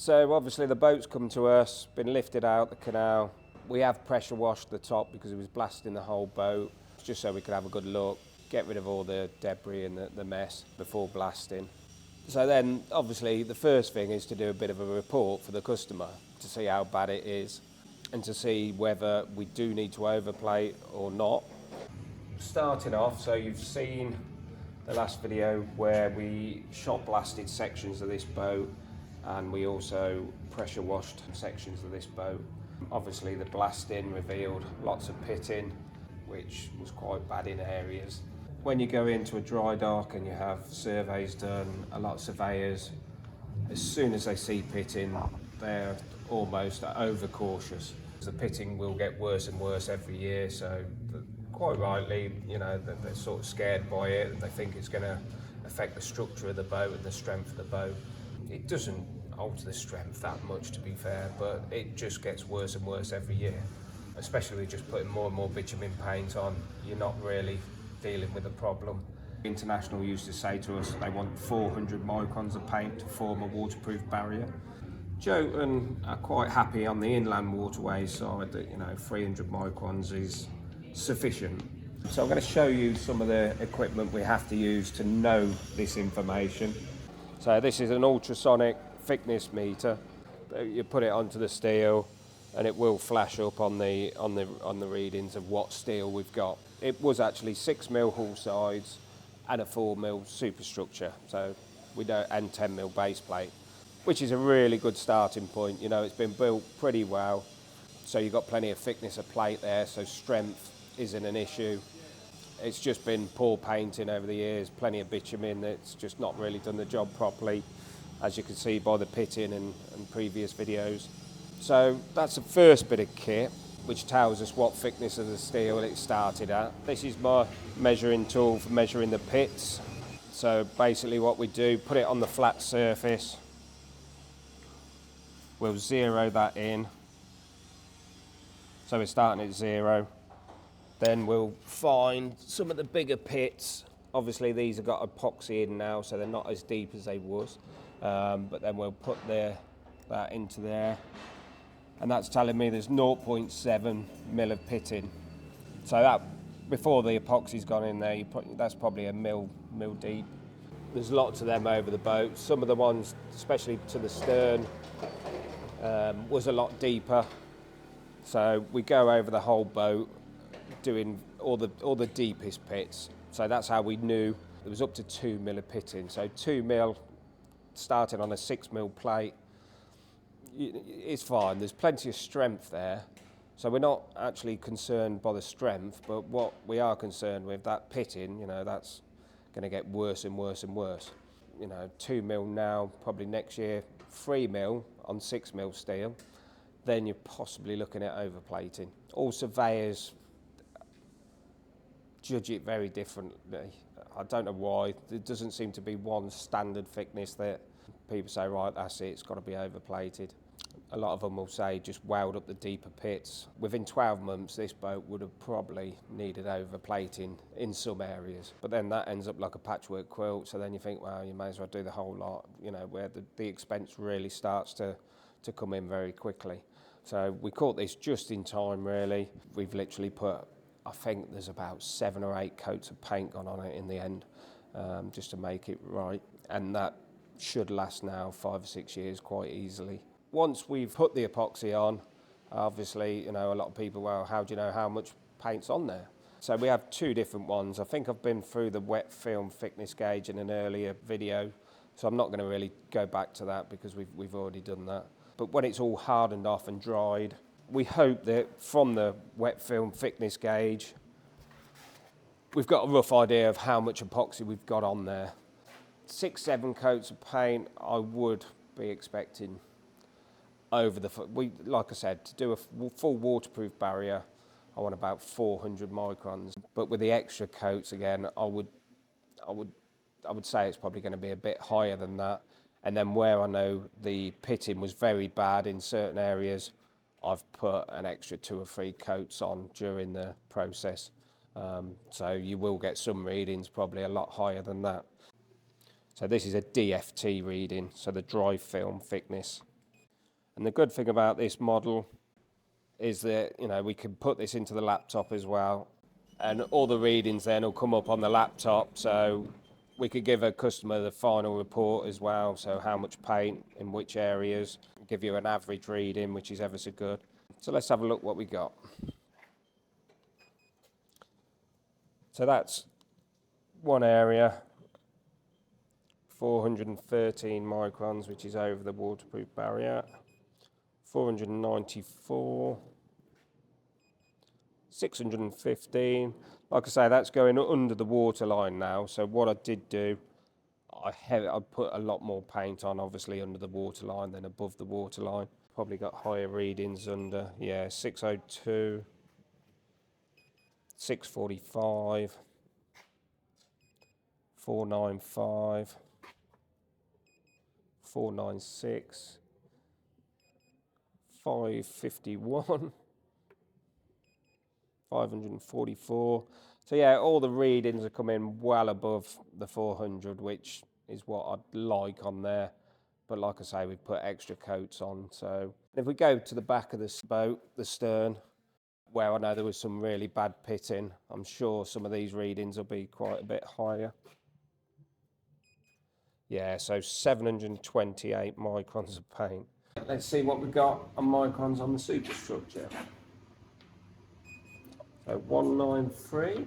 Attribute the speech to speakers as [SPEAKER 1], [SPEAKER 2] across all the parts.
[SPEAKER 1] So obviously the boat's come to us, been lifted out the canal. We have pressure washed the top because it was blasting the whole boat, just so we could have a good look, get rid of all the debris and the mess before blasting. So then obviously the first thing is to do a bit of a report for the customer to see how bad it is and to see whether we do need to overplate or not. Starting off, so you've seen the last video where we shot blasted sections of this boat and we also pressure washed sections of this boat. Obviously the blasting revealed lots of pitting, which was quite bad in areas. When you go into a dry dock and you have surveys done, a lot of surveyors, as soon as they see pitting, they're almost overcautious. The pitting will get worse and worse every year, so quite rightly, you know, they're sort of scared by it and they think it's going to affect the structure of the boat and the strength of the boat. It doesn't alter the strength that much, to be fair, but it just gets worse and worse every year. Especially with just putting more and more bitumen paint on, you're not really dealing with a problem. International used to say to us they want 400 microns of paint to form a waterproof barrier. Jotun are quite happy on the inland waterways side that, you know, 300 microns is sufficient. So I'm going to show you some of the equipment we have to use to know this information. So this is an ultrasonic thickness meter. You put it onto the steel and it will flash up on the readings of what steel we've got. It was actually 6mm hull sides and a 4mm superstructure, so we don't, and 10mm base plate, which is a really good starting point. You know, it's been built pretty well, so you've got plenty of thickness of plate there, so strength isn't an issue. It's just been poor painting over the years, plenty of bitumen that's just not really done the job properly, as you can see by the pitting and previous videos. So that's the first bit of kit, which tells us what thickness of the steel it started at. This is my measuring tool for measuring the pits. So basically what we do, put it on the flat surface. We'll zero that in. So we're starting at 0. Then we'll find some of the bigger pits. Obviously these have got epoxy in now, so they're not as deep as they was. But then we'll put that into there. And that's telling me there's 0.7mm of pitting. So that, before the epoxy's gone in there, that's probably a mil deep. There's lots of them over the boat. Some of the ones, especially to the stern, was a lot deeper. So we go over the whole boat, doing all the deepest pits. So that's how we knew it was up to 2mm of pitting. So 2mm starting on a 6mm plate. It's fine, there's plenty of strength there, so we're not actually concerned by the strength, but what we are concerned with, that pitting, you know, that's going to get worse and worse and worse. You know, 2mm now, probably next year 3mm on 6mm steel, then you're possibly looking at overplating. All surveyors judge it very differently. I don't know why, there doesn't seem to be one standard thickness that people say, right, that's it, it's got to be overplated. A lot of them will say just weld up the deeper pits. Within 12 months, this boat would have probably needed overplating in some areas. But then that ends up like a patchwork quilt, so then you think, well, you may as well do the whole lot, you know, where the expense really starts to come in very quickly. So we caught this just in time, really. We've literally put, I think there's about 7 or 8 coats of paint gone on it in the end, just to make it right. And that should last now 5 or 6 years quite easily. Once we've put the epoxy on, obviously, you know, a lot of people, well, how do you know how much paint's on there? So we have 2 different ones. I think I've been through the wet film thickness gauge in an earlier video, so I'm not going to really go back to that because we've already done that. But when it's all hardened off and dried, we hope that from the wet film thickness gauge, we've got a rough idea of how much epoxy we've got on there. 6-7 coats of paint, I would be expecting over the, like I said, to do a full waterproof barrier, I want about 400 microns. But with the extra coats again, I would say it's probably going to be a bit higher than that. And then where I know the pitting was very bad in certain areas, I've put an extra 2 or 3 coats on during the process. So you will get some readings probably a lot higher than that. So this is a DFT reading, so the dry film thickness. And the good thing about this model is that, you know, we can put this into the laptop as well, and all the readings then will come up on the laptop, so we could give a customer the final report as well, so how much paint in which areas, give you an average reading, which is ever so good. So let's have a look what we got. So that's one area, 413 microns, which is over the waterproof barrier. 494, 615. Like I say, that's going under the waterline now. So what I did do, I put a lot more paint on, obviously under the waterline than above the waterline. Probably got higher readings under, yeah, 602, 645, 495, 496, 551, 544. So yeah, all the readings are coming well above the 400, which is what I'd like on there. But like I say, we've put extra coats on. So if we go to the back of this boat, the stern, where I know there was some really bad pitting, I'm sure some of these readings will be quite a bit higher. Yeah, so 728 microns of paint. Let's see what we've got on microns on the superstructure. So 193,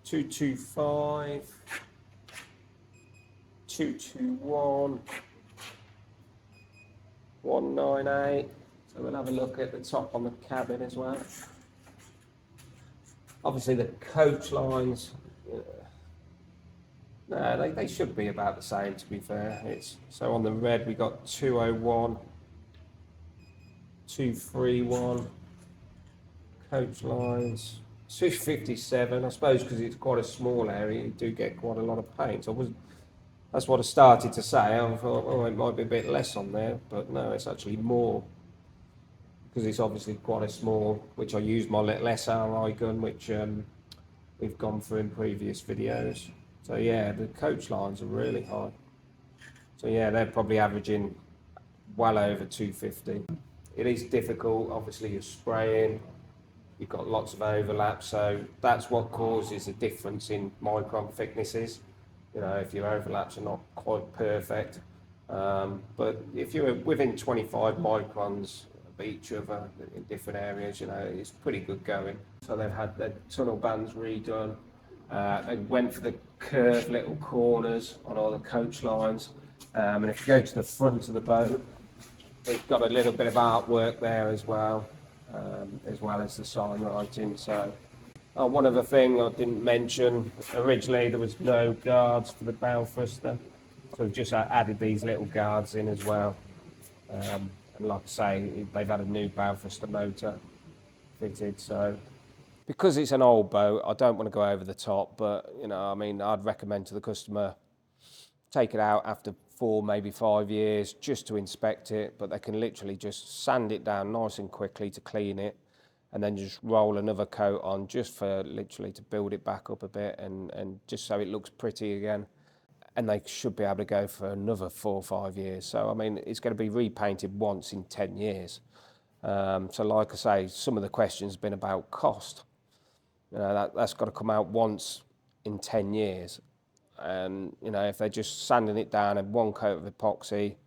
[SPEAKER 1] 225, 221, 198. So we'll have a look at the top on the cabin as well. Obviously the coach lines, no, they should be about the same, to be fair. So on the red we got 201, 231, coach lines, 257. I suppose because it's quite a small area, you do get quite a lot of paint. That's what I started to say. I thought, oh, it might be a bit less on there, but no, it's actually more. Because it's obviously quite a small, which I use my little SRI gun, which we've gone through in previous videos. So yeah, the coach lines are really high. So yeah, they're probably averaging well over 250. It is difficult, obviously you're spraying, you've got lots of overlap, so that's what causes a difference in micron thicknesses. You know, if your overlaps are not quite perfect. But if you're within 25 microns of each other in different areas, you know, it's pretty good going. So they've had their tunnel bands redone. They went for the curved little corners on all the coach lines. And if you go to the front of the boat, it's got a little bit of artwork there as well as the sign writing. So one other thing I didn't mention, originally there was no guards for the bow thruster, so we've just added these little guards in as well. And like I say, they've had a new bow thruster motor fitted, so because it's an old boat, I don't want to go over the top, but you know, I mean, I'd recommend to the customer, take it out after 4, maybe 5 years just to inspect it, but they can literally just sand it down nice and quickly to clean it, and then just roll another coat on just for literally to build it back up a bit and just so it looks pretty again. And they should be able to go for another 4 or 5 years. So, I mean, it's going to be repainted once in 10 years. So like I say, some of the questions have been about cost. You know, that's got to come out once in 10 years. And, you know, if they're just sanding it down and one coat of epoxy,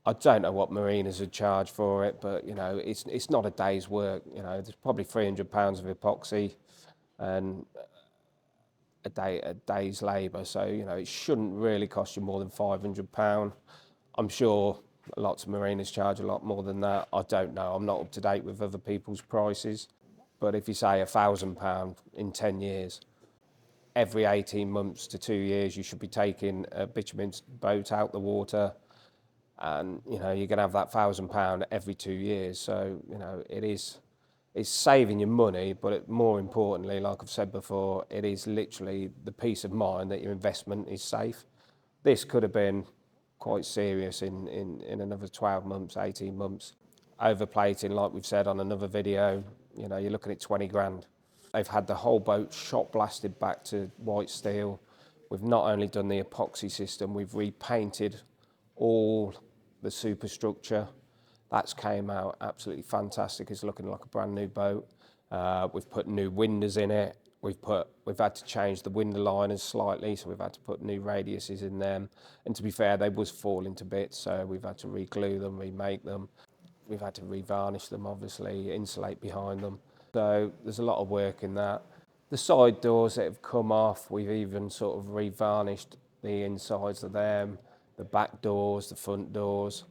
[SPEAKER 1] I don't know what marinas would charge for it, but you know, it's not a day's work. You know, there's probably £300 of epoxy and a day's labour. So you know, it shouldn't really cost you more than £500. I'm sure lots of marinas charge a lot more than that. I don't know. I'm not up to date with other people's prices. But if you say £1,000 in 10 years, every 18 months to 2 years, you should be taking a bitumen boat out the water. And you know, you're going to have that £1,000 every 2 years. So you know, it's saving you money, but more importantly, like I've said before, it is literally the peace of mind that your investment is safe. This could have been quite serious in another 12 months, 18 months. Overplating, like we've said on another video, you know, you're looking at 20 grand. They've had the whole boat shot blasted back to white steel. We've not only done the epoxy system, we've repainted all the superstructure. That's came out absolutely fantastic. It's looking like a brand new boat. We've put new windows in it. We've had to change the window liners slightly, so we've had to put new radiuses in them. And to be fair, they was falling to bits, so we've had to re-glue them, remake them. We've had to re-varnish them, obviously, insulate behind them. So there's a lot of work in that. The side doors that have come off, we've even sort of re-varnished the insides of them, the back doors, the front doors.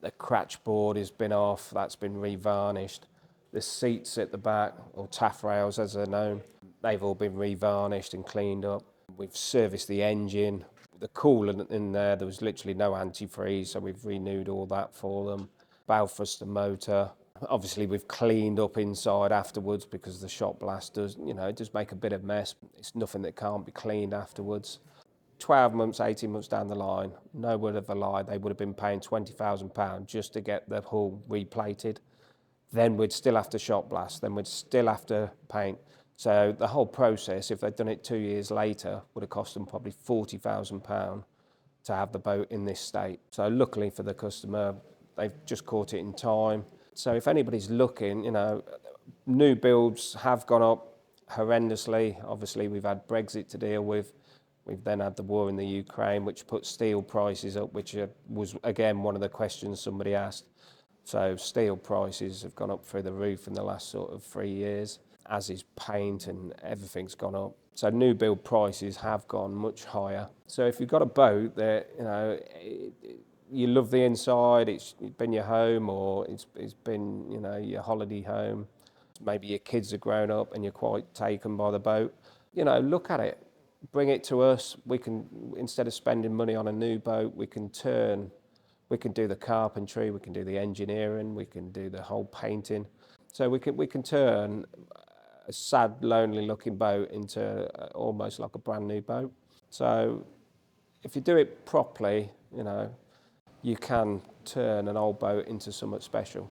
[SPEAKER 1] The cratch board has been off, that's been re-varnished. The seats at the back, or taffrails as they're known, they've all been re-varnished and cleaned up. We've serviced the engine. The coolant in there was literally no antifreeze, so we've renewed all that for them. Balfrost and motor. Obviously, we've cleaned up inside afterwards because the shot blast does, it does make a bit of mess. It's nothing that can't be cleaned afterwards. 12 months, 18 months down the line, no word of a lie, they would have been paying £20,000 just to get the hull replated. Then we'd still have to shot blast, then we'd still have to paint. So the whole process, if they'd done it 2 years later, would have cost them probably £40,000 to have the boat in this state. So luckily for the customer, they've just caught it in time. So if anybody's looking, new builds have gone up horrendously. Obviously, we've had Brexit to deal with. We've then had the war in the Ukraine, which put steel prices up, which was, again, one of the questions somebody asked. So steel prices have gone up through the roof in the last sort of 3 years, as is paint, and everything's gone up. So new build prices have gone much higher. So if you've got a boat that, you love the inside, it's been your home, or it's been, your holiday home, maybe your kids are grown up and you're quite taken by the boat, look at it. Bring it to us. We can, instead of spending money on a new boat, we can do the carpentry, we can do the engineering, we can do the whole painting. So we can turn a sad, lonely looking boat into almost like a brand new boat. So if you do it properly, you can turn an old boat into something special.